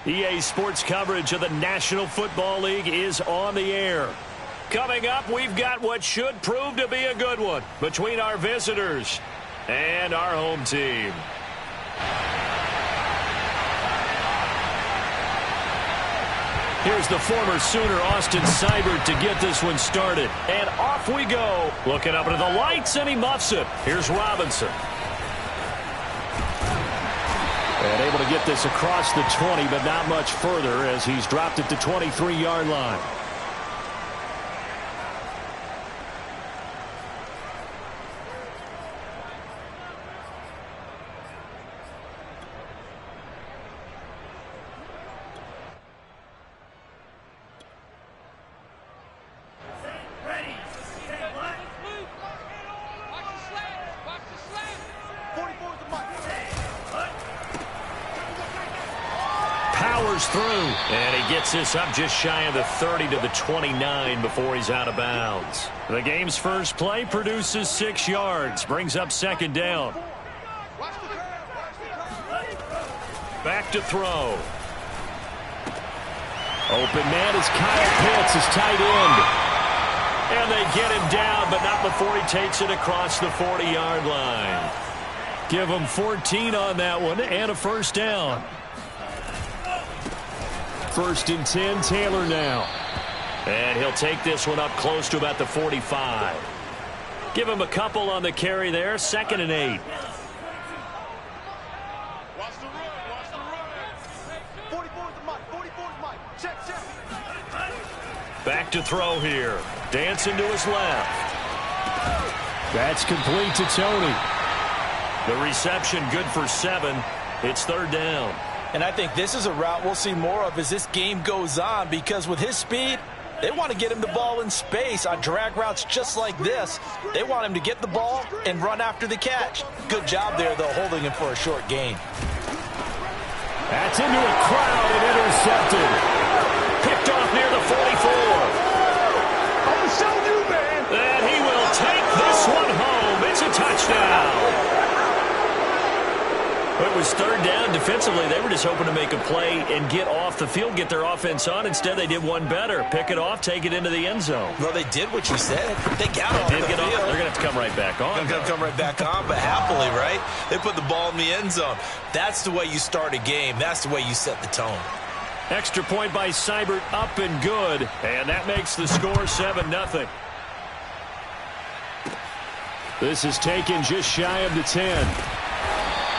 EA Sports coverage of the National Football League is on the air. Coming up, we've got what should prove to be a good one between our visitors and our home team. Here's the former Sooner, Austin Seibert, to get this one started. And off we go. Looking up into the lights, and he muffs it. Here's Robinson. And able to get this across the 20, but not much further as he's dropped it to 23-yard line. Through, and he gets this up just shy of the 30 to the 29 before he's out of bounds. The game's first play produces 6 yards, brings up second down. Back to throw. Open man is Kyle Pitts, his tight end. And they get him down, but not before he takes it across the 40-yard line. Give him 14 on that one and a first down. First and 10, Taylor now. And he'll take this one up close to about the 45. Give him a couple on the carry there. 2nd and 8. Watch the run, watch the run. 44 is the mic, 44 is the mic. Check. Back to throw here. Dancing to his left. That's complete to Tony. The reception good for 7. It's 3rd down. And I think this is a route we'll see more of as this game goes on, because with his speed, they want to get him the ball in space on drag routes just like this. They want him to get the ball and run after the catch. Good job there, though, holding him for a short gain. That's into a crowd and intercepted. Picked off near the 44. I'm going to show you, man. And he will take this one home. It's a touchdown. It was 3rd down. Defensively, they were just hoping to make a play and get off the field, get their offense on. Instead, they did one better. Pick it off, take it into the end zone. Well, they did what you said. They got off the field. They're going to have to come right back on. They're going to come right back on, but happily, right? They put the ball in the end zone. That's the way you start a game. That's the way you set the tone. Extra point by Seibert, up and good. And that makes the score 7-0. This is taken just shy of the 10.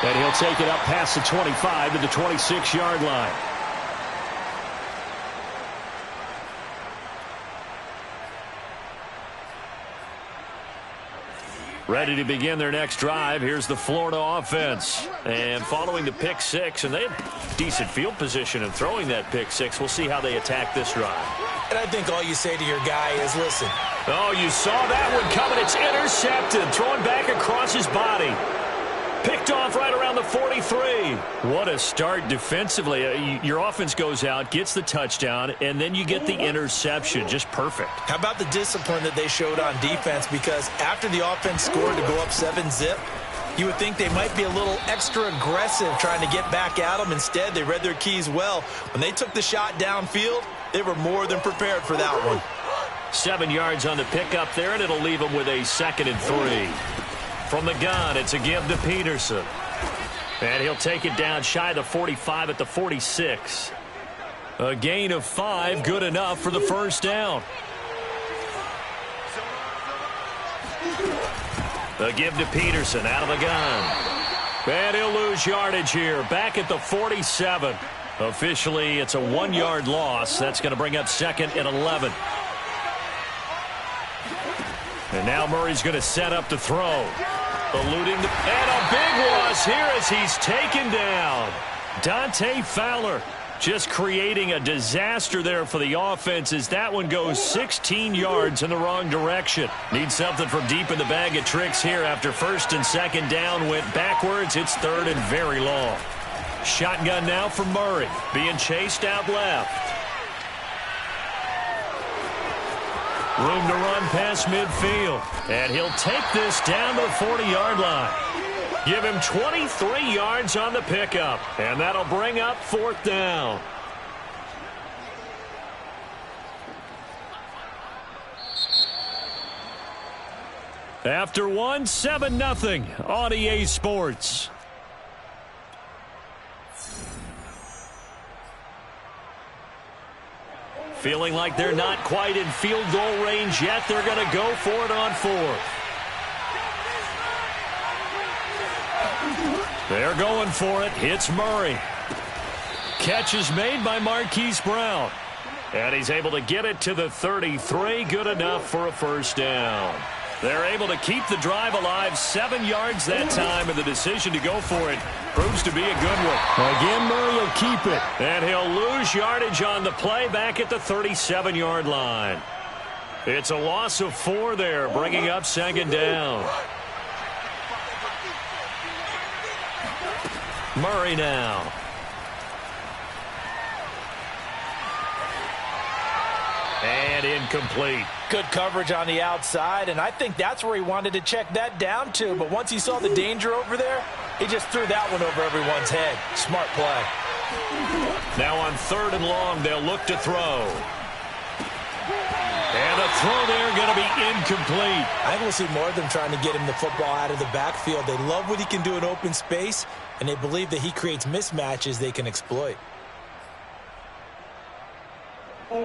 And he'll take it up past the 25 to the 26-yard line. Ready to begin their next drive. Here's the Florida offense. And following the pick 6, and they have decent field position in throwing that pick 6. We'll see how they attack this drive. And I think all you say to your guy is, listen. Oh, you saw that one coming. It's intercepted. Throwing back across his body. Picked off right around the 43. What a start defensively. Your offense goes out, gets the touchdown, and then you get the interception. Just perfect. How about the discipline that they showed on defense? Because after the offense scored to go up 7-zip, you would think they might be a little extra aggressive trying to get back at them. Instead, they read their keys well. When they took the shot downfield, they were more than prepared for that one. 7 yards on the pickup there, and it'll leave them with a 2nd and 3. From the gun, it's a give to Peterson. And he'll take it down shy of the 45 at the 46. A gain of 5, good enough for the first down. A give to Peterson out of the gun. And he'll lose yardage here, back at the 47. Officially, it's a 1-yard loss. That's going to bring up 2nd and 11. And now Murray's going to set up to throw. Eluding and a big loss here as he's taken down. Dante Fowler just creating a disaster there for the offense as that one goes 16 yards in the wrong direction. Need something from deep in the bag of tricks here after 1st and 2nd down went backwards. It's 3rd and very long. Shotgun now for Murray, being chased out left. Room to run past midfield. And he'll take this down to the 40-yard line. Give him 23 yards on the pickup, and that'll bring up 4th down. After one, 7-0 on EA Sports. Feeling like they're not quite in field goal range yet. They're going to go for it on 4th. They're going for it. It's Murray. Catch is made by Marquise Brown. And he's able to get it to the 33. Good enough for a 1st down. They're able to keep the drive alive. 7 yards that time, and the decision to go for it proves to be a good one. Again, Murray will keep it. And he'll lose yardage on the play back at the 37-yard line. It's a loss of 4 there, bringing up 2nd down. Murray now. And incomplete. Good coverage on the outside, and I think that's where he wanted to check that down to. But once he saw the danger over there, he just threw that one over everyone's head. Smart play. Now on 3rd and long, they'll look to throw. And the throw there going to be incomplete. I think we'll see more of them trying to get him the football out of the backfield. They love what he can do in open space, and they believe that he creates mismatches they can exploit.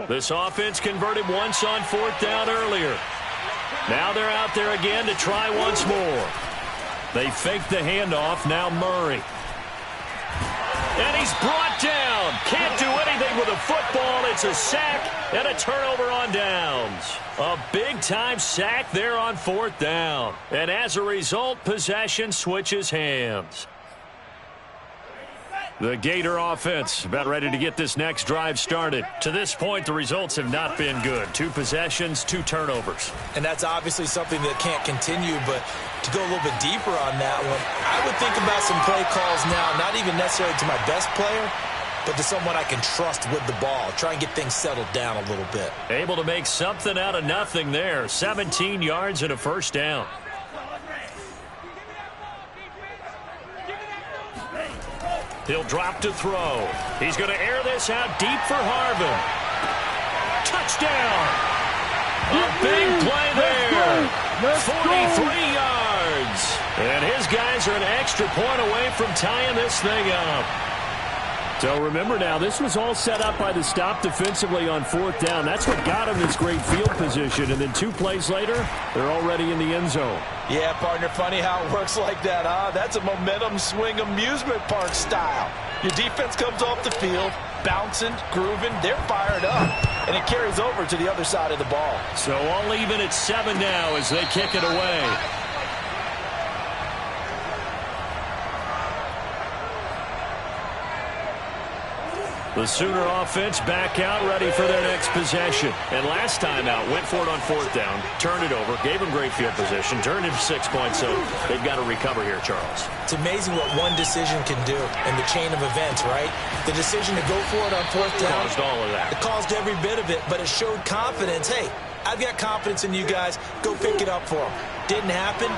This offense converted once on 4th down earlier. Now they're out there again to try once more. They fake the handoff. Now Murray. And he's brought down. Can't do anything with a football. It's a sack and a turnover on downs. A big-time sack there on 4th down. And as a result, possession switches hands. The Gator offense about ready to get this next drive started. To this point, the results have not been good. 2 possessions, 2 turnovers. And that's obviously something that can't continue, but to go a little bit deeper on that one, I would think about some play calls now, not even necessarily to my best player, but to someone I can trust with the ball. Try and get things settled down a little bit. Able to make something out of nothing there. 17 yards and a 1st down. He'll drop to throw. He's going to air this out deep for Harvin. Touchdown! A big play there. 43 yards. And his guys are an extra point away from tying this thing up. So remember now, this was all set up by the stop defensively on 4th down. That's what got him this great field position. And then 2 plays later, they're already in the end zone. Yeah, partner, funny how it works like that, huh? That's a momentum swing amusement park style. Your defense comes off the field, bouncing, grooving, they're fired up, and it carries over to the other side of the ball. So all even at 7 now as they kick it away. The Sooner offense back out, ready for their next possession. And last time out, went for it on 4th down, turned it over, gave them great field position, turned it 6 points, so they've got to recover here, Charles. It's amazing what one decision can do in the chain of events, right? The decision to go for it on 4th down. Caused all of that. It caused every bit of it, but it showed confidence. Hey, I've got confidence in you guys. Go pick it up for them. Didn't happen.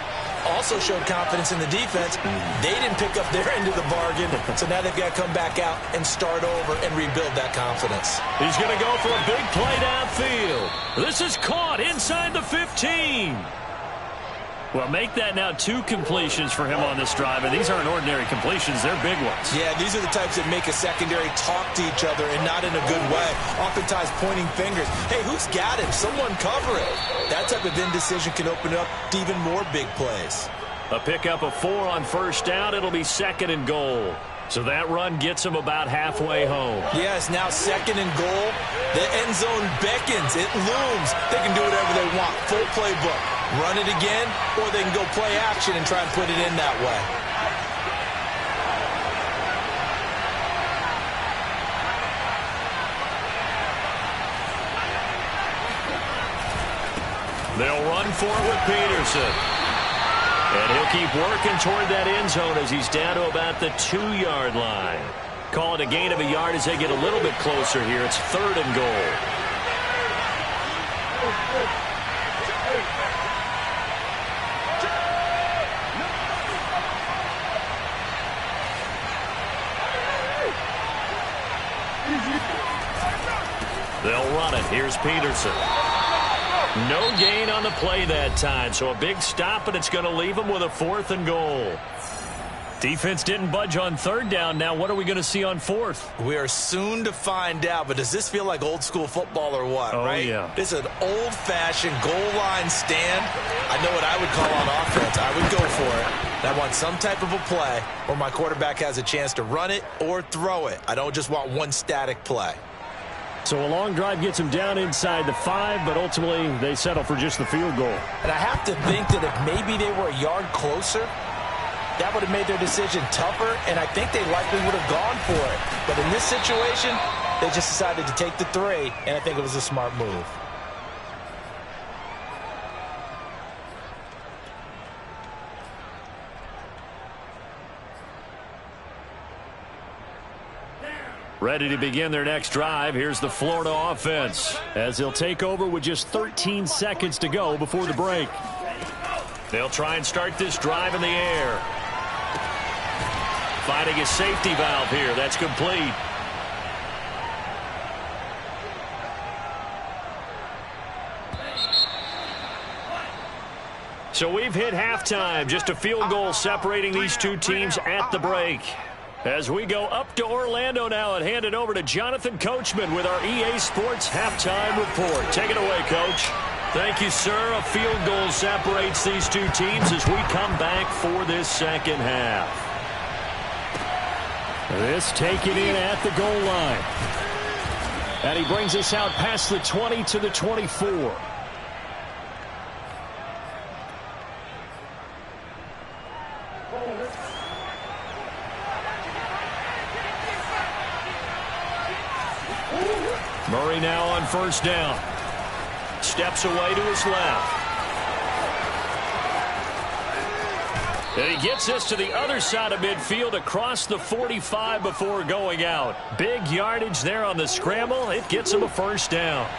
Also showed confidence in the defense. They didn't pick up their end of the bargain, so now they've got to come back out and start over and rebuild that confidence. He's going to go for a big play downfield. This is caught inside the 15. Well, make that now 2 completions for him on this drive, and these aren't ordinary completions. They're big ones. Yeah, these are the types that make a secondary talk to each other, and not in a good way. Oftentimes pointing fingers. Hey, who's got him? Someone cover it. That type of indecision can open up to even more big plays. A pickup of 4 on 1st down. It'll be 2nd and goal. So that run gets them about halfway home. Yes, now 2nd and goal. The end zone beckons. It looms. They can do whatever they want. Full playbook. Run it again, or they can go play action and try and put it in that way. They'll run for it with Peterson. And he'll keep working toward that end zone as he's down to about the 2-yard line. Call it a gain of a yard as they get a little bit closer here. It's 3rd and goal. They'll run it. Here's Peterson. No gain on the play that time, so a big stop, and it's going to leave them with a 4th and goal. Defense didn't budge on 3rd down. Now what are we going to see on 4th? We are soon to find out, but does this feel like old school football or what, right? Yeah. This is an old-fashioned goal line stand. I know what I would call on offense. I would go for it. I want some type of a play where my quarterback has a chance to run it or throw it. I don't just want one static play. So a long drive gets them down inside the 5, but ultimately they settle for just the field goal. And I have to think that if maybe they were a yard closer, that would have made their decision tougher, and I think they likely would have gone for it. But in this situation, they just decided to take the 3, and I think it was a smart move. Ready to begin their next drive. Here's the Florida offense as they'll take over with just 13 seconds to go before the break. They'll try and start this drive in the air. Finding a safety valve here. That's complete. So we've hit halftime. Just a field goal separating these two teams at the break. As we go up to Orlando now and hand it over to Jonathan Coachman with our EA Sports Halftime Report. Take it away, Coach. Thank you, sir. A field goal separates these two teams as we come back for this second half. This taken in at the goal line. And he brings us out past the 20 to the 24. Murray now on 1st down. Steps away to his left. And he gets us to the other side of midfield across the 45 before going out. Big yardage there on the scramble. It gets him a 1st down.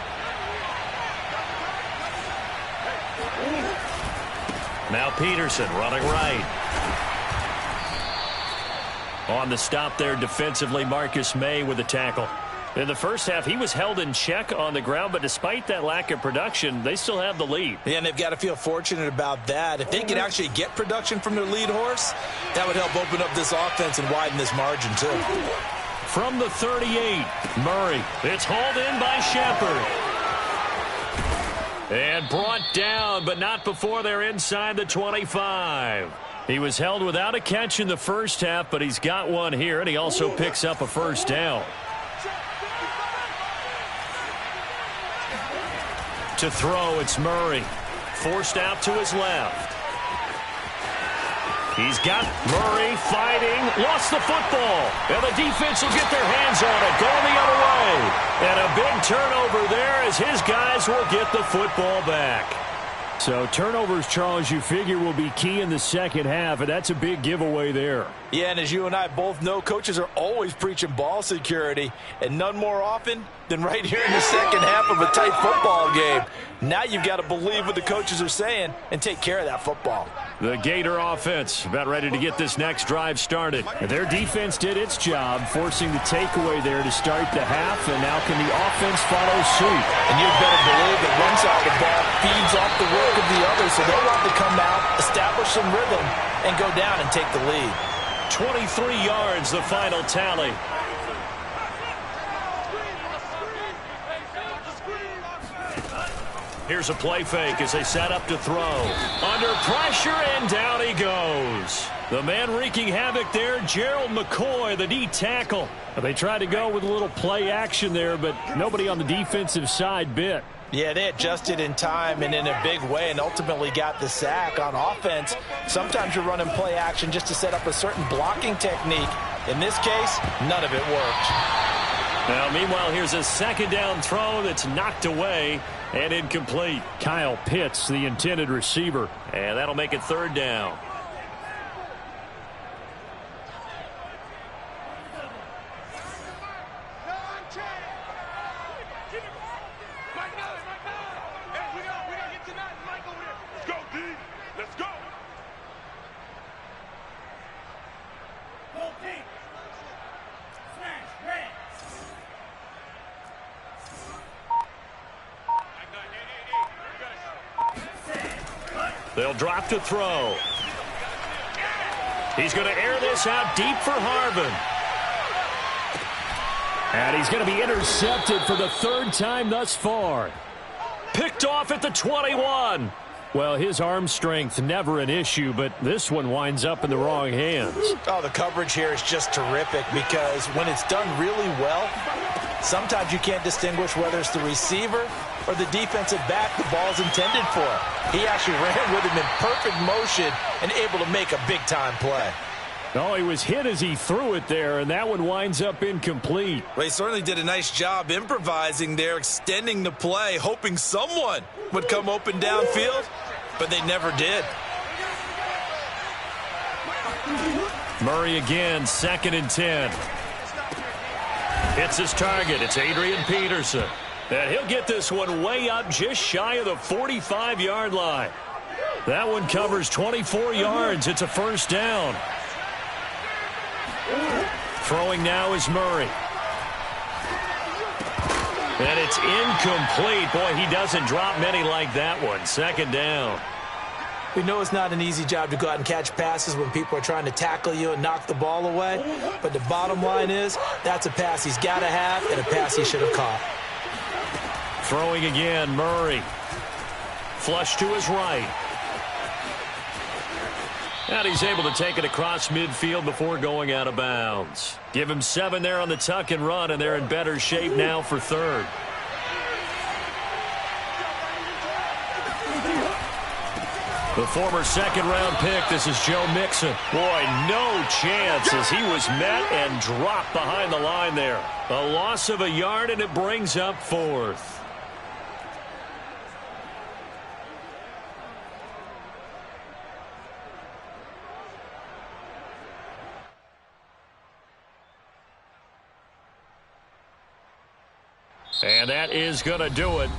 Now Peterson running right. On the stop there defensively, Marcus May with the tackle. In the first half, he was held in check on the ground, but despite that lack of production, they still have the lead. Yeah, and they've got to feel fortunate about that. If they could actually get production from their lead horse, that would help open up this offense and widen this margin, too. From the 38, Murray. It's hauled in by Shepard. And brought down, but not before they're inside the 25. He was held without a catch in the first half, but he's got one here, and he also picks up a 1st down. To throw, it's Murray. Forced out to his left. He's got Murray fighting. Lost the football. And the defense will get their hands on it. Going the other way. And a big turnover there as his guys will get the football back. So turnovers, Charles, you figure will be key in the second half, and that's a big giveaway there. Yeah, and as you and I both know, coaches are always preaching ball security, and none more often than right here in the second half of a tight football game. Now you've got to believe what the coaches are saying and take care of that football. The Gator offense about ready to get this next drive started. Their defense did its job, forcing the takeaway there to start the half, and now can the offense follow suit? And you'd better believe that one side of the ball feeds off the work of the other, so they'll want to come out, establish some rhythm, and go down and take the lead. 23 yards, the final tally. Here's a play fake as they set up to throw. Under pressure, and down he goes. The man wreaking havoc there, Gerald McCoy, the D tackle. They tried to go with a little play action there, but nobody on the defensive side bit. Yeah, they adjusted in time and in a big way and ultimately got the sack. On offense, sometimes you're running play action just to set up a certain blocking technique. In this case, none of it worked. Now, meanwhile, here's a 2nd down throw that's knocked away and incomplete. Kyle Pitts, the intended receiver, and that'll make it 3rd down. They'll drop to throw. He's going to air this out deep for Harvin. And he's going to be intercepted for the third time thus far. Picked off at the 21. Well, his arm strength never an issue, but this one winds up in the wrong hands. Oh, the coverage here is just terrific because when it's done really well, sometimes you can't distinguish whether it's the receiver or the defensive back the ball's intended for. He actually ran with him in perfect motion and able to make a big-time play. Oh, he was hit as he threw it there, and that one winds up incomplete. Well, he certainly did a nice job improvising there, extending the play, hoping someone would come open downfield, but they never did. Murray again, 2nd and 10. Hits his target. It's Adrian Peterson. And he'll get this one way up just shy of the 45-yard line. That one covers 24 yards. It's a first down. Throwing now is Murray. And it's incomplete. Boy, he doesn't drop many like that one. 2nd down. We know it's not an easy job to go out and catch passes when people are trying to tackle you and knock the ball away. But the bottom line is that's a pass he's got to have and a pass he should have caught. Throwing again, Murray. Flush to his right. And he's able to take it across midfield before going out of bounds. Give him 7 there on the tuck and run, and they're in better shape now for 3rd. The former 2nd-round pick, this is Joe Mixon. Boy, no chance as he was met and dropped behind the line there. A loss of a yard, and it brings up 4th. And that is going to do it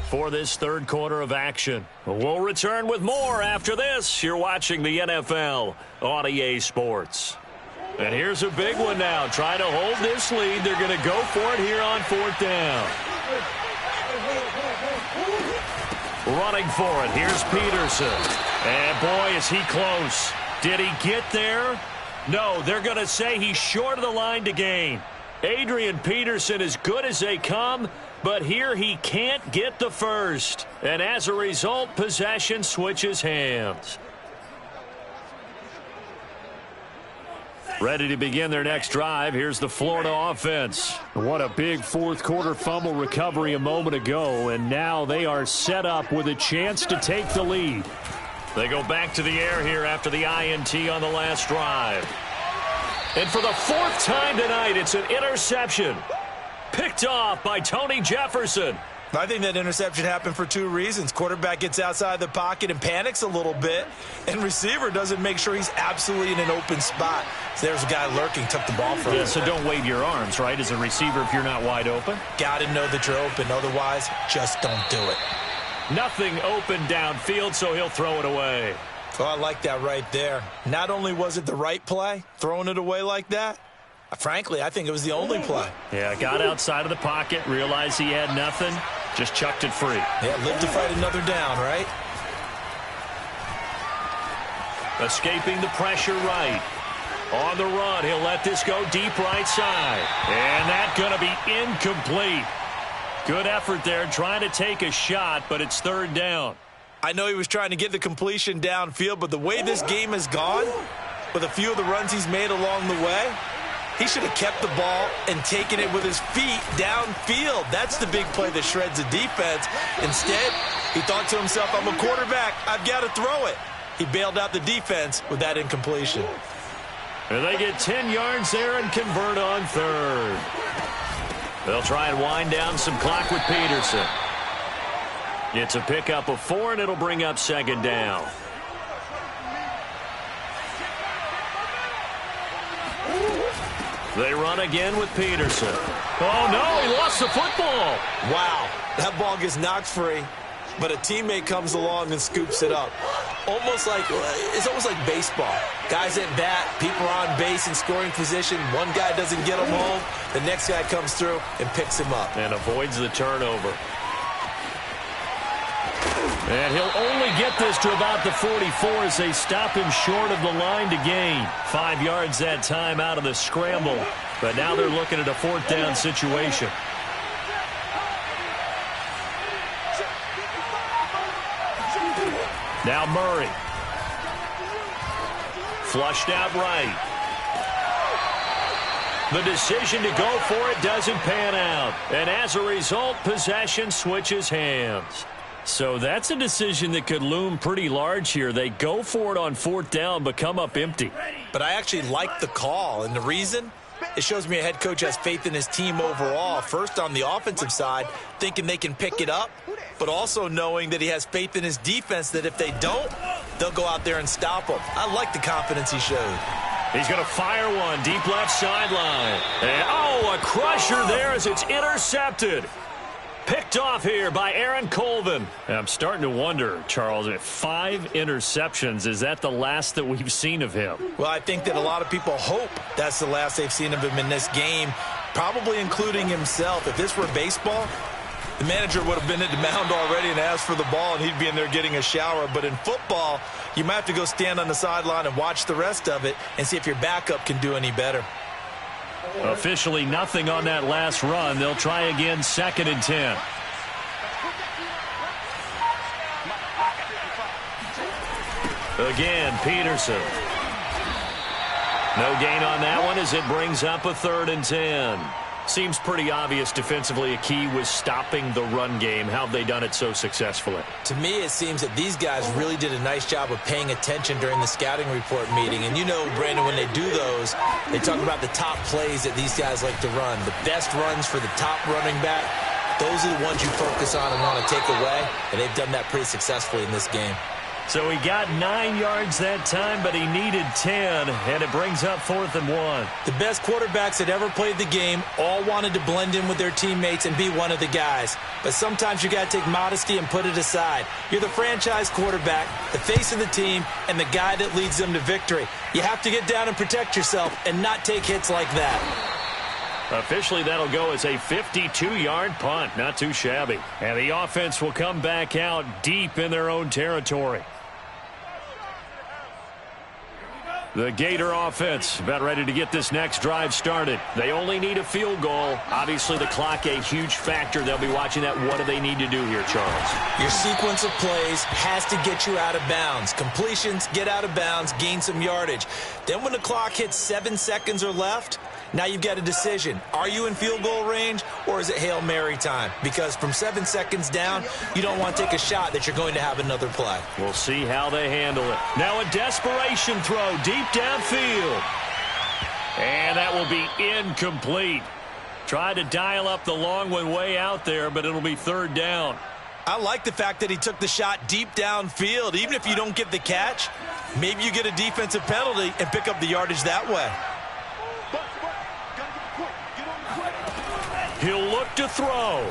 for this 3rd quarter of action. We'll return with more after this. You're watching the NFL on EA Sports. And here's a big one now. Trying to hold this lead. They're going to go for it here on 4th down. Running for it. Here's Peterson. And boy, is he close. Did he get there? No, they're going to say he's short of the line to gain. Adrian Peterson as good as they come, but here he can't get the first. And as a result, possession switches hands. Ready to begin their next drive. Here's the Florida offense. What a big 4th quarter fumble recovery a moment ago, and now they are set up with a chance to take the lead. They go back to the air here after the INT on the last drive. And for the 4th time tonight, it's an interception. Picked off by Tony Jefferson. I think that interception happened for 2 reasons. Quarterback gets outside the pocket and panics a little bit, and receiver doesn't make sure he's absolutely in an open spot. So there's a guy lurking, took the ball from him. So don't wave your arms, right, as a receiver if you're not wide open? Got to know that you're open. Otherwise, just don't do it. Nothing open downfield, so he'll throw it away. Oh, I like that right there. Not only was it the right play, throwing it away like that, frankly, I think it was the only play. Yeah, got outside of the pocket, realized he had nothing, just chucked it free. Yeah, live to fight another down, right? Escaping the pressure right. On the run, he'll let this go deep right side. And that's going to be incomplete. Good effort there, trying to take a shot, but it's 3rd down. I know he was trying to get the completion downfield, but the way this game has gone, with a few of the runs he's made along the way, he should have kept the ball and taken it with his feet downfield. That's the big play that shreds the defense. Instead, he thought to himself, I'm a quarterback. I've got to throw it. He bailed out the defense with that incompletion. And they get 10 yards there and convert on 3rd. They'll try and wind down some clock with Peterson. It's a pickup of 4, and it'll bring up 2nd down. They run again with Peterson. Oh, no, he lost the football. Wow, that ball gets knocked free, but a teammate comes along and scoops it up. It's almost like baseball. Guys at bat, people are on base in scoring position. One guy doesn't get him home. The next guy comes through and picks him up. And avoids the turnover. And he'll only get this to about the 44 as they stop him short of the line to gain. 5 yards that time out of the scramble. But now they're looking at a 4th down situation. Now Murray. Flushed out right. The decision to go for it doesn't pan out. And as a result, possession switches hands. So that's a decision that could loom pretty large here. They go for it on 4th down, but come up empty. But I actually like the call, and the reason? It shows me a head coach has faith in his team overall. First on the offensive side, thinking they can pick it up, but also knowing that he has faith in his defense that if they don't, they'll go out there and stop them. I like the confidence he showed. He's going to fire one deep left sideline. And, oh, a crusher there as it's intercepted. Picked off here by Aaron Colvin. And I'm starting to wonder, Charles, if 5 interceptions, is that the last that we've seen of him? Well, I think that a lot of people hope that's the last they've seen of him in this game, probably including himself. If this were baseball, the manager would have been at the mound already and asked for the ball, and he'd be in there getting a shower. But in football, you might have to go stand on the sideline and watch the rest of it and see if your backup can do any better. Officially nothing on that last run. They'll try again, 2nd and 10. Again, Peterson. No gain on that one as it brings up a 3rd and 10. Seems pretty obvious defensively a key was stopping the run game. How have they done it so successfully? To me, it seems that these guys really did a nice job of paying attention during the scouting report meeting. And you know, Brandon, when they do those, they talk about the top plays that these guys like to run. The best runs for the top running back, those are the ones you focus on and want to take away. And they've done that pretty successfully in this game. So he got 9 yards that time, but he needed 10, and it brings up 4th and 1. The best quarterbacks that ever played the game all wanted to blend in with their teammates and be one of the guys. But sometimes you got to take modesty and put it aside. You're the franchise quarterback, the face of the team, and the guy that leads them to victory. You have to get down and protect yourself and not take hits like that. Officially, that'll go as a 52-yard punt. Not too shabby. And the offense will come back out deep in their own territory. The Gator offense about ready to get this next drive started. They only need a field goal. Obviously, the clock a huge factor. They'll be watching that. What do they need to do here, Charles? Your sequence of plays has to get you out of bounds. Completions, get out of bounds, gain some yardage. Then when the clock hits 7 seconds or left, now you've got a decision. Are you in field goal range or is it Hail Mary time? Because from 7 seconds down, you don't want to take a shot that you're going to have another play. We'll see how they handle it. Now a desperation throw deep downfield. And that will be incomplete. Tried to dial up the long one way out there, but it'll be 3rd down. I like the fact that he took the shot deep downfield. Even if you don't get the catch, maybe you get a defensive penalty and pick up the yardage that way. He'll look to throw.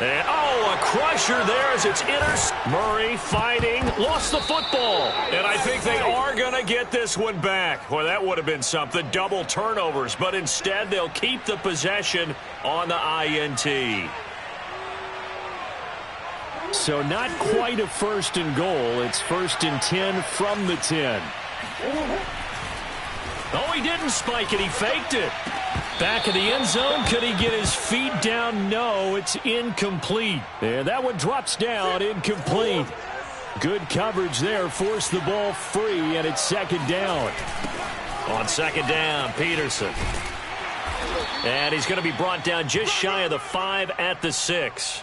And, oh, a crusher there as it's Murray fighting, lost the football. And I think they are going to get this one back. Well, that would have been something, double turnovers. But instead, they'll keep the possession on the INT. So not quite a 1st and goal. It's 1st and 10 from the 10. Oh, he didn't spike it. He faked it. Back of the end zone. Could he get his feet down? No, it's incomplete. And that one drops down, incomplete. Good coverage there. Forced the ball free, and it's 2nd down. On 2nd down, Peterson. And he's going to be brought down just shy of the 5 at the 6.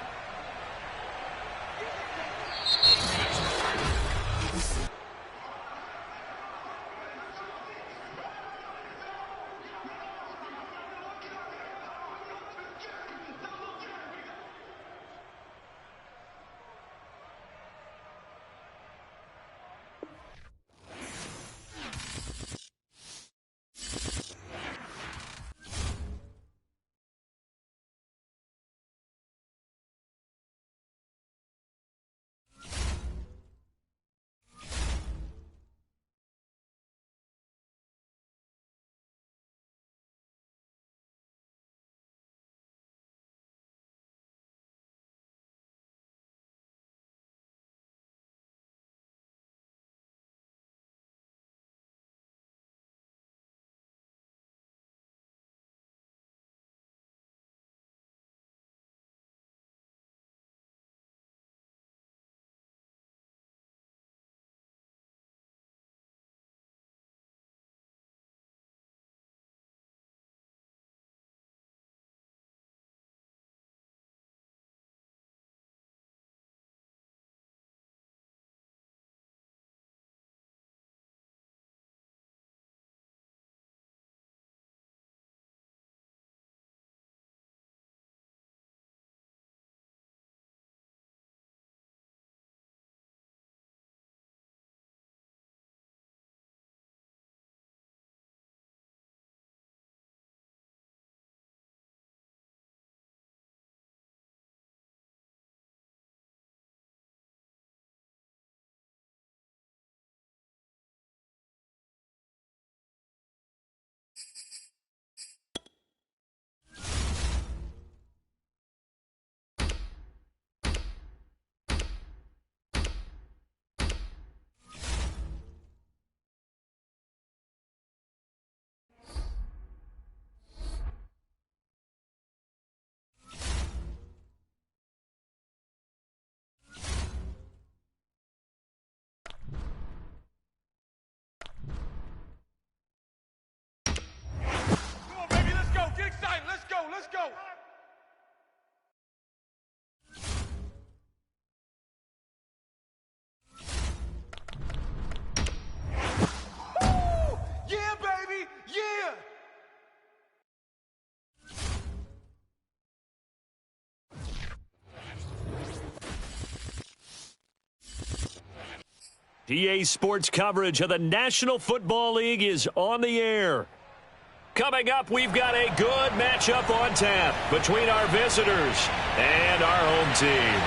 Yeah, baby! Yeah! EA Sports coverage of the National Football League is on the air. Coming up, we've got a good matchup on tap between our visitors and our home team.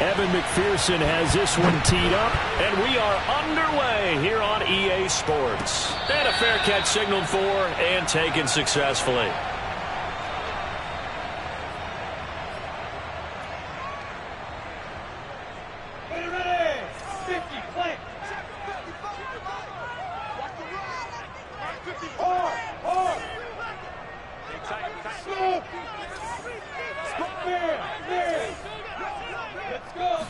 Evan McPherson has this one teed up, and we are underway here on EA Sports. And a fair catch signaled for and taken successfully. Ready! 50, play! Hard! Stop! Stop there! Let's go!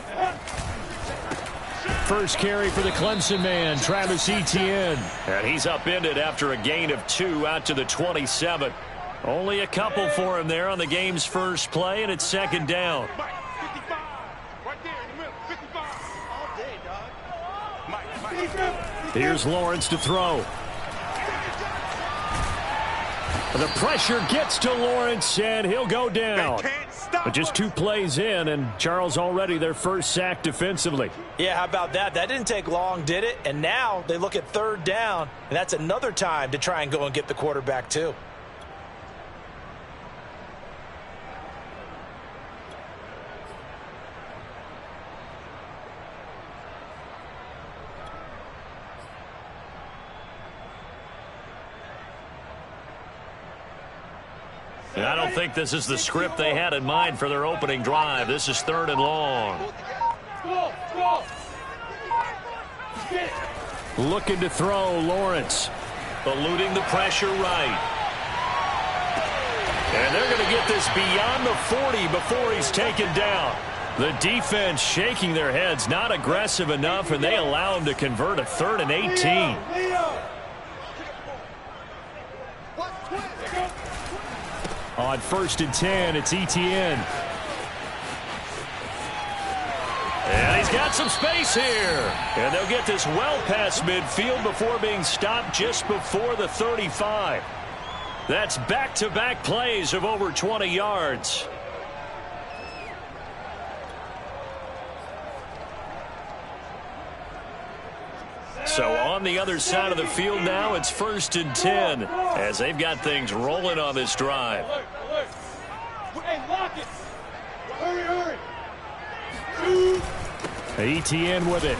First carry for the Clemson man, Travis Etienne. And he's upended after a gain of 2 out to the 27. Only a couple for him there on the game's first play, and it's second down. 55! Right there in the middle, 55! All day, dog. Mike. Here's Lawrence to throw. The pressure gets to Lawrence, and he'll go down. But just 2 plays in, and Charles already their first sack defensively. Yeah, how about that? That didn't take long, did it? And now they look at third down, and that's another time to try and go and get the quarterback too. And I don't think this is the script they had in mind for their opening drive. This is 3rd and long. Looking to throw, Lawrence. Eluding the pressure right. And they're going to get this beyond the 40 before he's taken down. The defense shaking their heads, not aggressive enough, and they allow him to convert a 3rd and 18. On 1st and 10, it's Etienne. And he's got some space here. And they'll get this well past midfield before being stopped just before the 35. That's back-to-back plays of over 20 yards. So on the other side of the field now, it's 1st and 10 as they've got things rolling on this drive. Hey, lock it! Hurry! Etienne with it.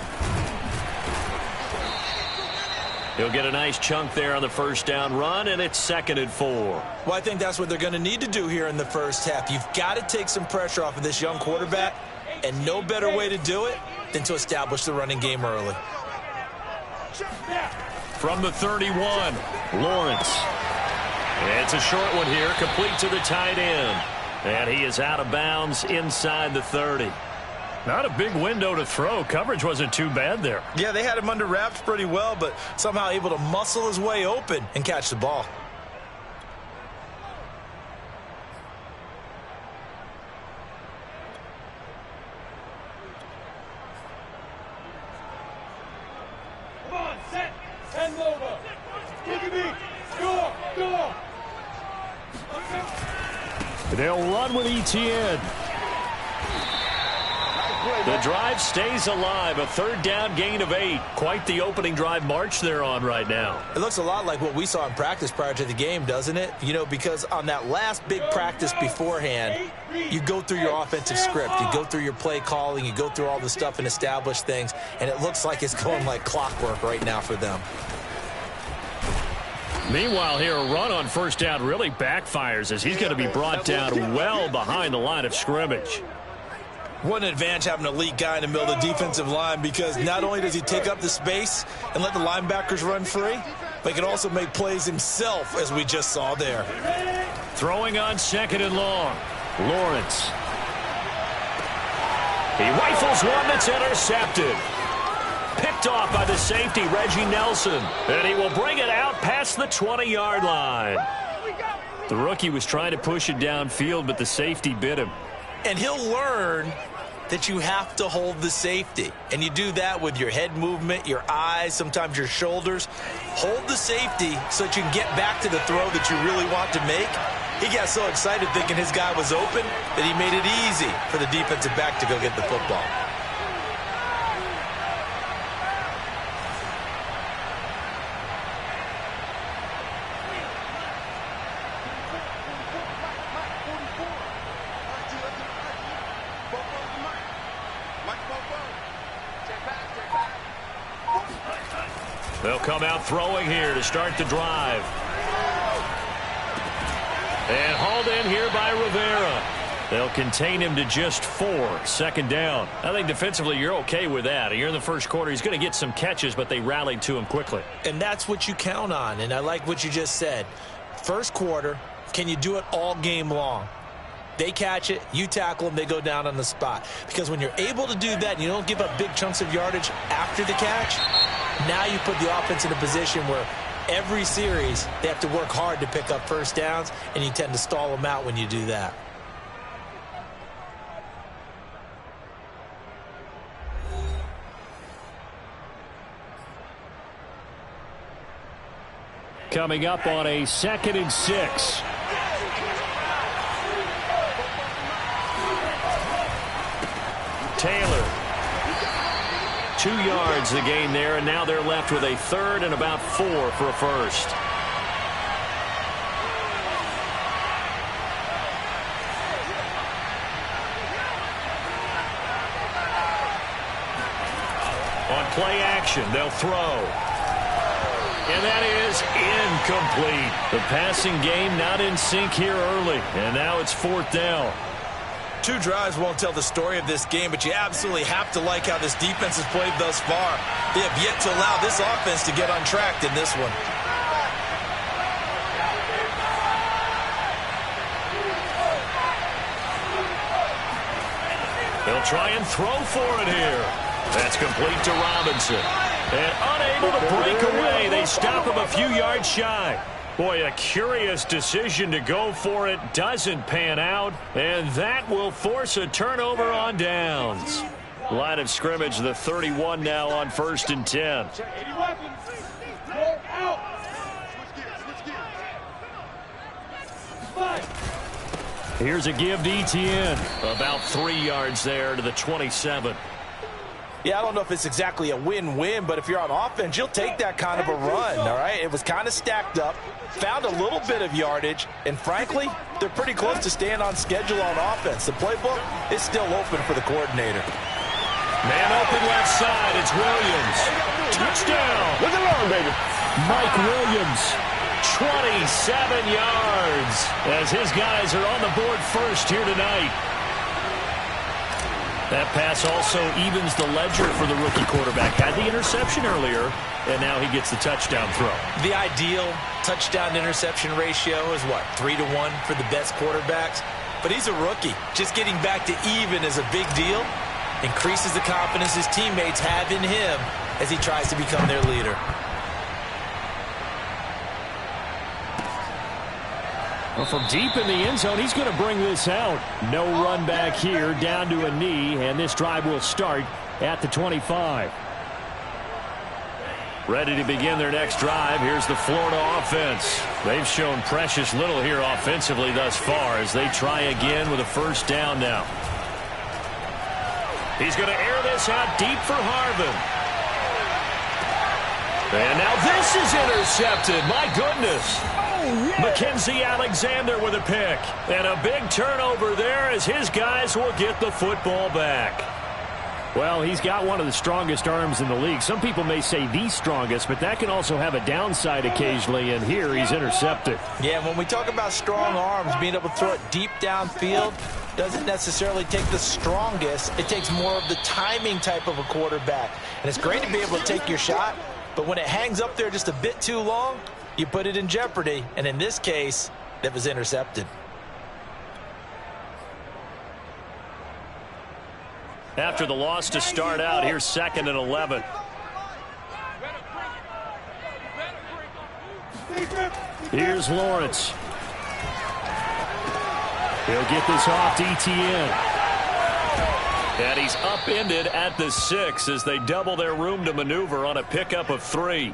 He'll get a nice chunk there on the first down run, and it's 2nd and 4. Well, I think that's what they're going to need to do here in the first half. You've got to take some pressure off of this young quarterback, and no better way to do it than to establish the running game early. From the 31, Lawrence. It's a short one here, complete to the tight end. And he is out of bounds inside the 30. Not a big window to throw. Coverage wasn't too bad there. Yeah, they had him under wraps pretty well, but somehow able to muscle his way open and catch the ball. They'll run with Etienne. The drive stays alive. A 3rd down gain of 8. Quite the opening drive march they're on right now. It looks a lot like what we saw in practice prior to the game, doesn't it? You know, because on that last big practice beforehand, you go through your offensive script. You go through your play calling. You go through all the stuff and establish things. And it looks like it's going like clockwork right now for them. Meanwhile, here, a run on 1st down really backfires as he's going to be brought down well behind the line of scrimmage. What an advantage having an elite guy in the middle of the defensive line, because not only does he take up the space and let the linebackers run free, but he can also make plays himself, as we just saw there. Throwing on 2nd and long. Lawrence. He rifles one that's intercepted. Picked off by the safety, Reggie Nelson. And he will bring it out past the 20-yard line. The rookie was trying to push it downfield, but the safety bit him. And he'll learn that you have to hold the safety. And you do that with your head movement, your eyes, sometimes your shoulders. Hold the safety so that you can get back to the throw that you really want to make. He got so excited thinking his guy was open that he made it easy for the defensive back to go get the football. They'll come out throwing here to start the drive. And hauled in here by Rivera. They'll contain him to just 4. 2nd down. I think defensively you're okay with that. You're in the first quarter. He's going to get some catches, but they rallied to him quickly. And that's what you count on. And I like what you just said. First quarter, can you do it all game long? They catch it, you tackle them, they go down on the spot. Because when you're able to do that and you don't give up big chunks of yardage after the catch, now you put the offense in a position where every series they have to work hard to pick up first downs, and you tend to stall them out when you do that. Coming up on a 2nd and 6. Taylor. 2 yards the gain there, and now they're left with a 3rd and about 4 for a first. On play action, they'll throw. And that is incomplete. The passing game not in sync here early, and now it's 4th down. 2 drives won't tell the story of this game, but you absolutely have to like how this defense has played thus far. They have yet to allow this offense to get untracked in this one. They'll try and throw for it here. That's complete to Robinson. And unable to break away, they stop him a few yards shy. Boy, a curious decision to go for it. Doesn't pan out, and that will force a turnover on downs. Line of scrimmage, the 31 now on 1st and 10. Here's a give to Etienne. About 3 yards there to the 27. Yeah, I don't know if it's exactly a win-win, but if you're on offense, you'll take that kind of a run, all right? It was kind of stacked up, found a little bit of yardage, and frankly, they're pretty close to staying on schedule on offense. The playbook is still open for the coordinator. Man open left side, it's Williams. Touchdown! Look at that, baby. Mike Williams, 27 yards, as his guys are on the board first here tonight. That pass also evens the ledger for the rookie quarterback. Had the interception earlier, and now he gets the touchdown throw. The ideal touchdown-interception ratio is what, 3 to 1 for the best quarterbacks? But he's a rookie. Just getting back to even is a big deal. Increases the confidence his teammates have in him as he tries to become their leader. Well, from deep in the end zone, he's going to bring this out. No run back here, down to a knee, and this drive will start at the 25. Ready to begin their next drive. Here's the Florida offense. They've shown precious little here offensively thus far as they try again with a first down now. He's going to air this out deep for Harvin. And now this is intercepted. My goodness. Mackenzie Alexander with a pick. And a big turnover there as his guys will get the football back. Well, he's got one of the strongest arms in the league. Some people may say the strongest, but that can also have a downside occasionally, and here he's intercepted. Yeah, when we talk about strong arms, being able to throw it deep downfield doesn't necessarily take the strongest. It takes more of the timing type of a quarterback. And it's great to be able to take your shot, but when it hangs up there just a bit too long, you put it in jeopardy. And in this case, that was intercepted. After the loss to start out, here's 2nd and 11. Here's Lawrence. He'll get this off to Etienne. And he's upended at the 6 as they double their room to maneuver on a pickup of 3.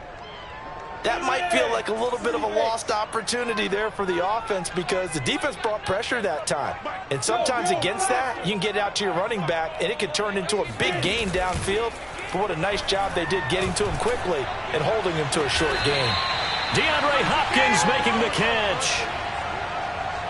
That might feel like a little bit of a lost opportunity there for the offense because the defense brought pressure that time. And sometimes against that, you can get out to your running back, and it can turn into a big gain downfield. But what a nice job they did getting to him quickly and holding him to a short gain. DeAndre Hopkins making the catch.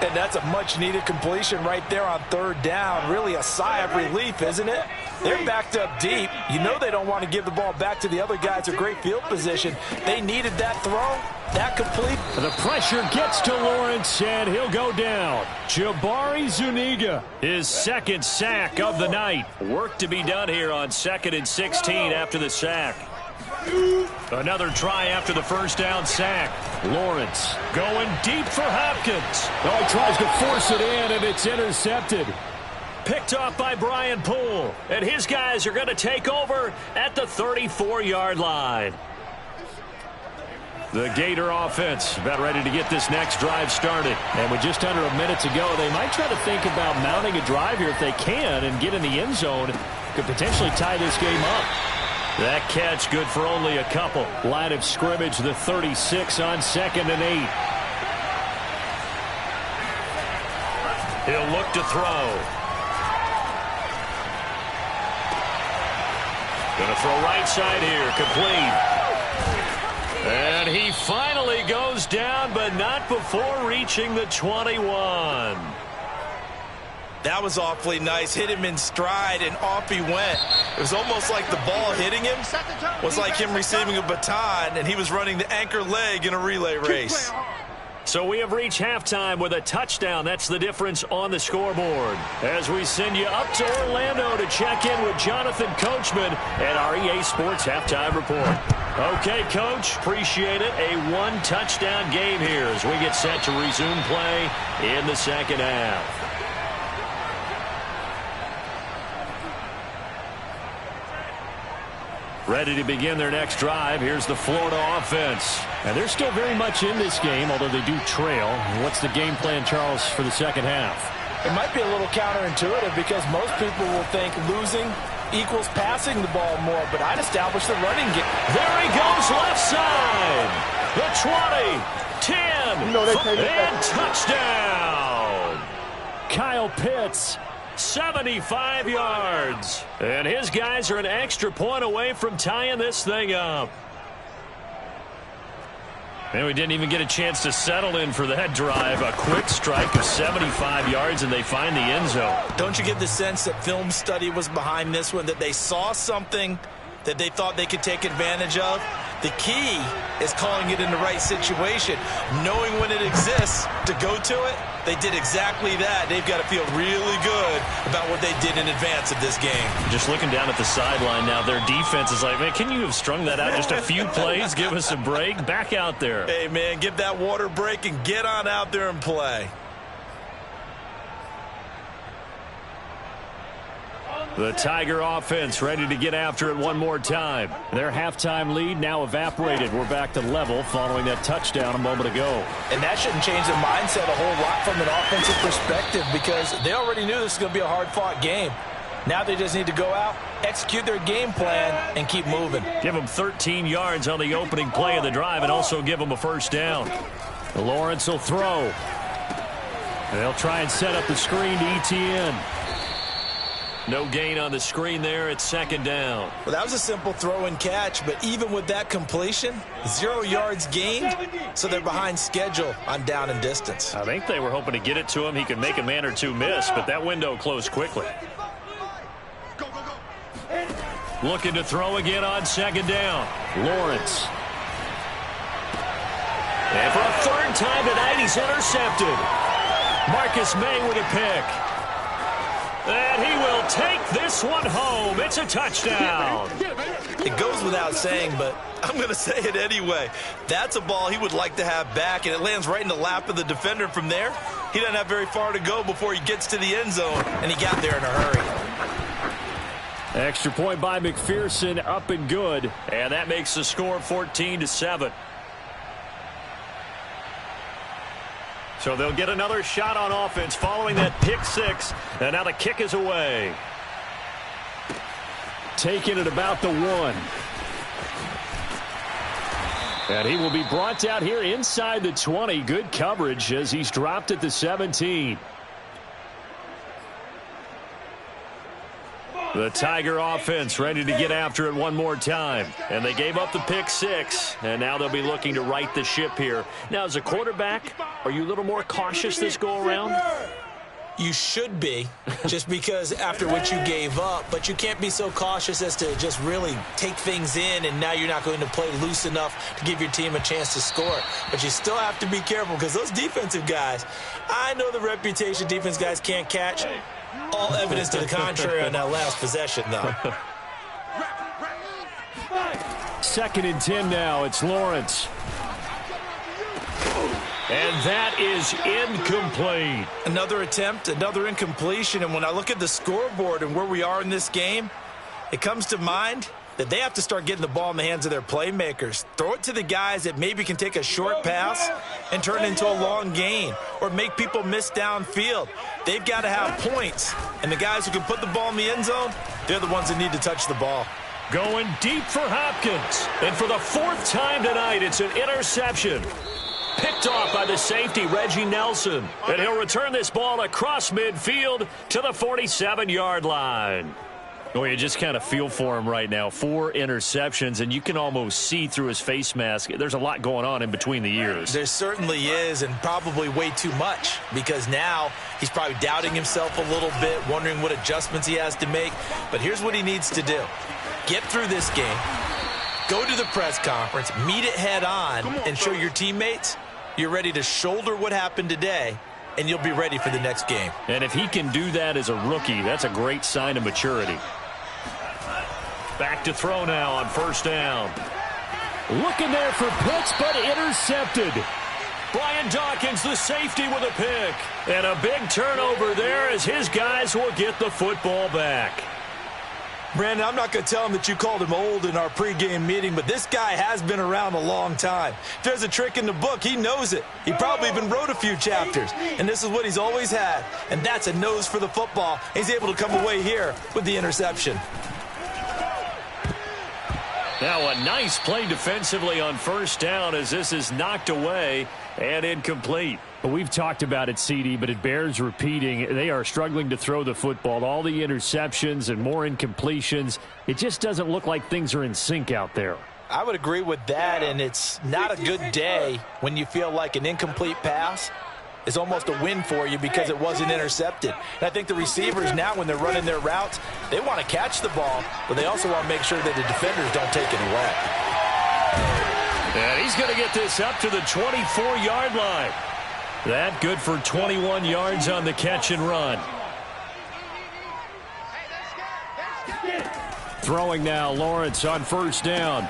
And that's a much-needed completion right there on 3rd down. Really a sigh of relief, isn't it? They're backed up deep. You know they don't want to give the ball back to the other guys. A great field position. They needed that throw. That complete. The pressure gets to Lawrence, and he'll go down. Jabari Zuniga, his 2nd sack of the night. Work to be done here on 2nd and 16 after the sack. Another try after the 1st down sack. Lawrence going deep for Hopkins. Oh, he tries to force it in, and it's intercepted. Picked off by Brian Poole. And his guys are going to take over at the 34-yard line. The Gator offense about ready to get this next drive started. And with just under a minute to go, they might try to think about mounting a drive here if they can and get in the end zone. Could potentially tie this game up. That catch good for only a couple. Line of scrimmage, the 36 on 2nd and 8. He'll look to throw. Going to throw right side here, complete. And he finally goes down, but not before reaching the 21. That was awfully nice. Hit him in stride, and off he went. It was almost like the ball hitting him was like him receiving a baton, and he was running the anchor leg in a relay race. So we have reached halftime with a touchdown. That's the difference on the scoreboard. As we send you up to Orlando to check in with Jonathan Coachman at our EA Sports Halftime Report. Okay, Coach, appreciate it. A 1-touchdown game here as we get set to resume play in the 2nd half. Ready to begin their next drive. Here's the Florida offense. And they're still very much in this game, although they do trail. What's the game plan, Charles, for the 2nd half? It might be a little counterintuitive because most people will think losing equals passing the ball more, but I'd establish the running game. There he goes, left side. The 20, 10, and touchdown. Kyle Pitts. 75 yards. And his guys are an extra point away from tying this thing up. And we didn't even get a chance to settle in for that drive. A quick strike of 75 yards, and they find the end zone. Don't you get the sense that film study was behind this one, that they saw something that they thought they could take advantage of? The key is calling it in the right situation, knowing when it exists to go to it. They did exactly that. They've got to feel really good about what they did in advance of this game. Just looking down at the sideline now, their defense is like, man, can you have strung that out just a few plays? Give us a break. Back out there. Hey, man, give that water break and get on out there and play. The Tiger offense ready to get after it one more time. Their halftime lead now evaporated. We're back to level following that touchdown a moment ago. And that shouldn't change their mindset a whole lot from an offensive perspective because they already knew this was going to be a hard-fought game. Now they just need to go out, execute their game plan, and keep moving. Give them 13 yards on the opening play of the drive and also give them a 1st down. Lawrence will throw. They'll try and set up the screen to Etienne. No gain on the screen there. It's 2nd down. Well, that was a simple throw and catch, but even with that completion, 0 yards gained, so they're behind schedule on down and distance. I think they were hoping to get it to him. He could make a man or two miss, but that window closed quickly. Looking to throw again on 2nd down. Lawrence. And for a 3rd time tonight, he's intercepted. Marcus May with a pick. And he will take this one home. It's a touchdown. It goes without saying, but I'm going to say it anyway. That's a ball he would like to have back, and it lands right in the lap of the defender. From there, he doesn't have very far to go before he gets to the end zone, and he got there in a hurry. Extra point by McPherson, up and good. And that makes the score 14-7. So they'll get another shot on offense following that pick six. And now the kick is away. Taking it about the 1. And he will be brought down here inside the 20. Good coverage as he's dropped at the 17. The Tiger offense ready to get after it one more time. And they gave up the pick six. And now they'll be looking to right the ship here. Now, as a quarterback, are you a little more cautious this go-around? You should be, just because after what you gave up. But you can't be so cautious as to just really take things in, and now you're not going to play loose enough to give your team a chance to score. But you still have to be careful because those defensive guys, I know the reputation defense guys can't catch. All evidence to the contrary on that last possession, though. 2nd and 10 now. It's Lawrence. And that is incomplete. Another attempt, another incompletion. And when I look at the scoreboard and where we are in this game, it comes to mind that they have to start getting the ball in the hands of their playmakers. Throw it to the guys that maybe can take a short pass and turn it into a long gain or make people miss downfield. They've got to have points. And the guys who can put the ball in the end zone, they're the ones that need to touch the ball. Going deep for Hopkins. And for the 4th time tonight, it's an interception. Picked off by the safety, Reggie Nelson. And he'll return this ball across midfield to the 47-yard line. Oh, you just kind of feel for him right now. 4 interceptions, and you can almost see through his face mask. There's a lot going on in between the ears. There certainly is, and probably way too much, because now he's probably doubting himself a little bit, wondering what adjustments he has to make. But here's what he needs to do. Get through this game, go to the press conference, meet it head on, and show your teammates you're ready to shoulder what happened today, and you'll be ready for the next game. And if he can do that as a rookie, that's a great sign of maturity. Back to throw now on 1st down. Looking there for Pitts, but intercepted. Brian Dawkins, the safety, with a pick. And a big turnover there as his guys will get the football back. Brandon, I'm not going to tell him that you called him old in our pregame meeting, but this guy has been around a long time. If there's a trick in the book, he knows it. He probably even wrote a few chapters, and this is what he's always had, and that's a nose for the football. He's able to come away here with the interception. Now a nice play defensively on 1st down as this is knocked away and incomplete. Well, we've talked about it, CD, but it bears repeating. They are struggling to throw the football. All the interceptions and more incompletions. It just doesn't look like things are in sync out there. I would agree with that, and it's not a good day when you feel like an incomplete pass is almost a win for you because it wasn't intercepted. And I think the receivers now, when they're running their routes, they want to catch the ball, but they also want to make sure that the defenders don't take it away. And he's going to get this up to the 24-yard line. That good for 21 yards on the catch and run. Throwing now, Lawrence on 1st down.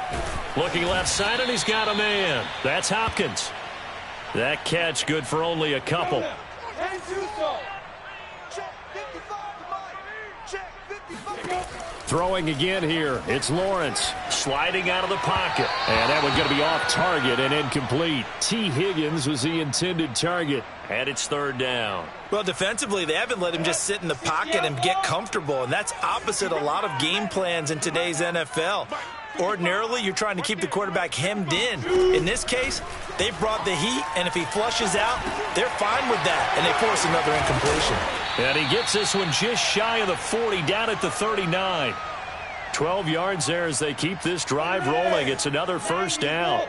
Looking left side, and he's got a man. That's Hopkins. That catch good for only a couple. Throwing again here. It's Lawrence. Sliding out of the pocket. And that one's going to be off target and incomplete. T. Higgins was the intended target. And it's 3rd down. Well, defensively, they haven't let him just sit in the pocket and get comfortable, and that's opposite a lot of game plans in today's NFL. Ordinarily, you're trying to keep the quarterback hemmed in. In this case, they brought the heat, and if he flushes out, they're fine with that, and they force another incompletion. And he gets this one just shy of the 40, down at the 39. 12 yards there as they keep this drive rolling. It's another 1st down.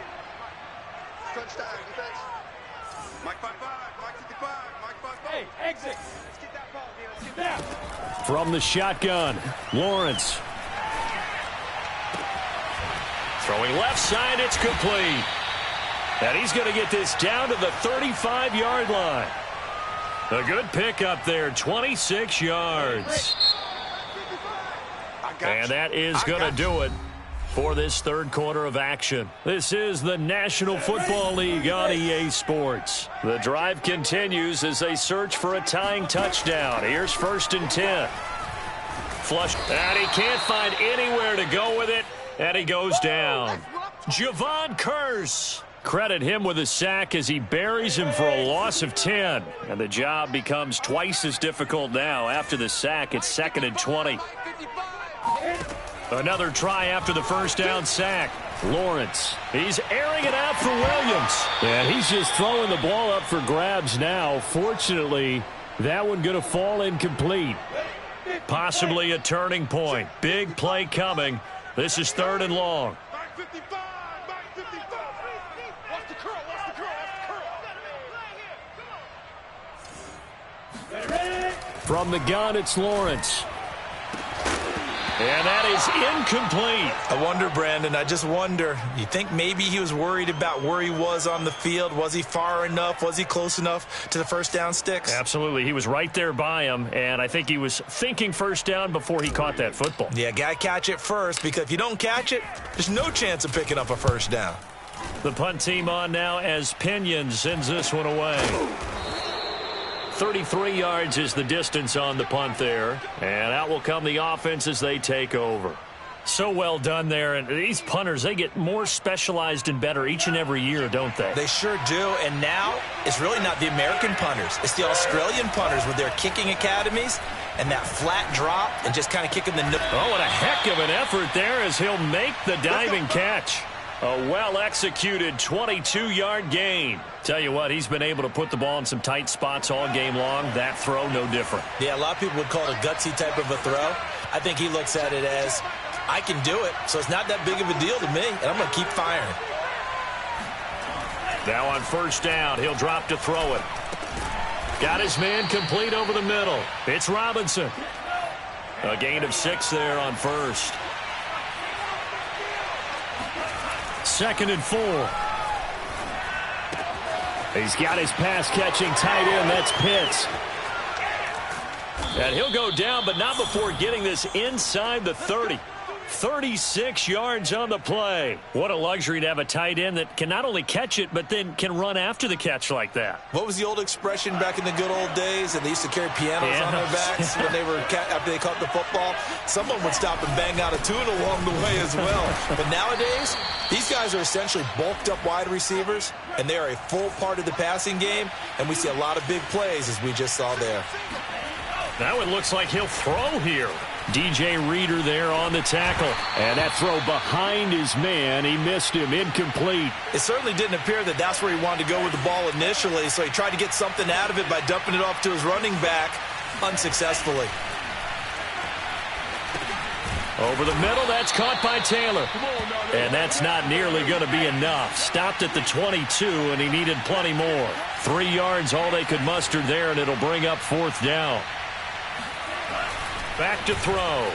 From the shotgun, Lawrence. Throwing left side, it's complete. And he's going to get this down to the 35-yard line. A good pickup there, 26 yards. And that is going to do it for this third quarter of action. This is the National Football League on EA Sports. The drive continues as they search for a tying touchdown. Here's 1st and 10. Flush, and he can't find anywhere to go with it, and he goes down. Javon Curse. Credit him with a sack as he buries him for a loss of 10. And the job becomes twice as difficult now. After the sack, it's 2nd and 20. Another try after the first down sack. Lawrence, he's airing it out for Williams. And he's just throwing the ball up for grabs now. Fortunately, that one going to fall incomplete. Possibly a turning point. Big play coming. This is 3rd and long. From the gun, it's Lawrence. And that is incomplete. I wonder, Brandon, I just wonder. You think maybe he was worried about where he was on the field? Was he far enough? Was he close enough to the first down sticks? Absolutely. He was right there by him, and I think he was thinking first down before he caught that football. Yeah, got to catch it first, because if you don't catch it, there's no chance of picking up a first down. The punt team on now as Pinion sends this one away. 33 yards is the distance on the punt there. And out will come the offense as they take over. So well done there. And these punters, they get more specialized and better each and every year, don't they? They sure do. And now it's really not the American punters. It's the Australian punters with their kicking academies and that flat drop and just kind of kicking the... Oh, what a heck of an effort there as he'll make the diving catch. A well-executed 22-yard gain. Tell you what, he's been able to put the ball in some tight spots all game long. That throw, no different. Yeah, a lot of people would call it a gutsy type of a throw. I think he looks at it as, I can do it, so it's not that big of a deal to me, and I'm going to keep firing. Now on first down, he'll drop to throw it. Got his man complete over the middle. It's Robinson. A gain of 6 there on first. 2nd and 4. He's got his pass-catching tight end. That's Pitts. And he'll go down, but not before getting this inside the 30. 36 yards on the play. What a luxury to have a tight end that can not only catch it, but then can run after the catch like that. What was the old expression back in the good old days? And they used to carry pianos on their backs when they were after they caught the football. Someone would stop and bang out a tune along the way as well. But nowadays, these guys are essentially bulked up wide receivers, and they are a full part of the passing game. And we see a lot of big plays, as we just saw there. Now it looks like he'll throw here. DJ Reader there on the tackle. And that throw behind his man, he missed him, incomplete. It certainly didn't appear that that's where he wanted to go with the ball initially, so he tried to get something out of it by dumping it off to his running back unsuccessfully. Over the middle, that's caught by Taylor. And that's not nearly going to be enough. Stopped at the 22, and he needed plenty more. 3 yards, all they could muster there, and it'll bring up 4th down. Back to throw.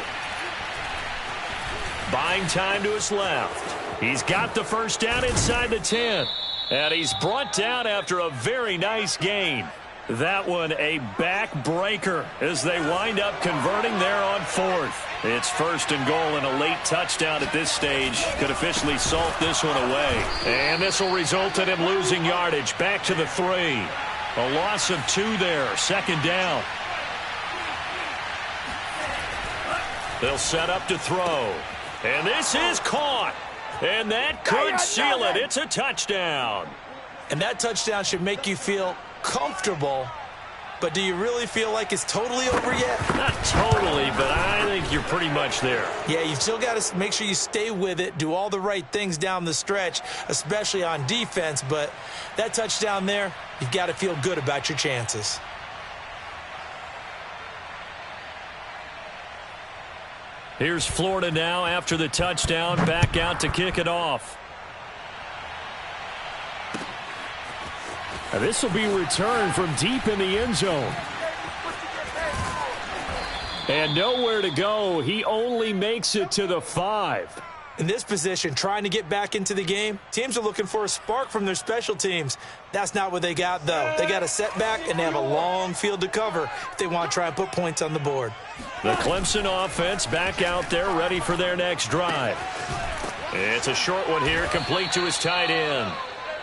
Buying time to his left. He's got the first down inside the 10. And he's brought down after a very nice gain. That one a backbreaker as they wind up converting there on 4th. It's 1st and goal and a late touchdown at this stage. Could officially salt this one away. And this will result in him losing yardage. Back to the 3. A loss of 2 there. 2nd down. They'll set up to throw. And this is caught. And that could seal it. It's a touchdown. And that touchdown should make you feel comfortable. But do you really feel like it's totally over yet? Not totally, but I think you're pretty much there. Yeah, you still got to make sure you stay with it, do all the right things down the stretch, especially on defense. But that touchdown there, you've got to feel good about your chances. Here's Florida now after the touchdown, back out to kick it off. Now this will be returned from deep in the end zone. And nowhere to go. He only makes it to the 5. In this position, trying to get back into the game, teams are looking for a spark from their special teams. That's not what they got, though. They got a setback, and they have a long field to cover if they want to try and put points on the board. The Clemson offense back out there ready for their next drive. It's a short one here, complete to his tight end.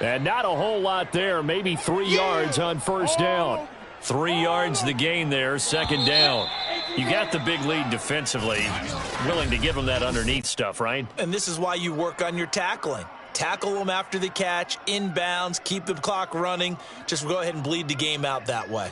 And not a whole lot there, maybe 3 yards on first down. 3 yards the gain there, second down. You got the big lead defensively. Willing to give them that underneath stuff, right? And this is why you work on your tackling. Tackle them after the catch, inbounds, keep the clock running. Just go ahead and bleed the game out that way.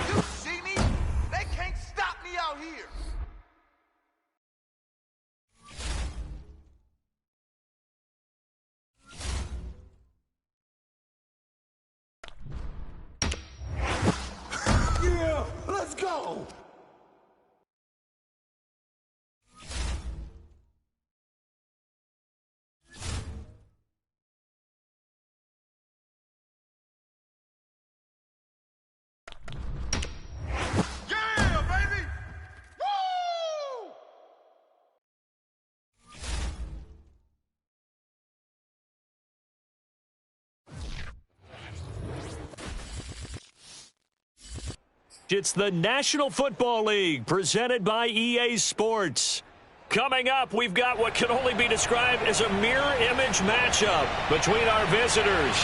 You see me? They can't stop me out here. Yeah, let's go. Yeah, baby. Woo! It's the National Football League presented by EA Sports. Coming up, we've got what can only be described as a mirror image matchup between our visitors.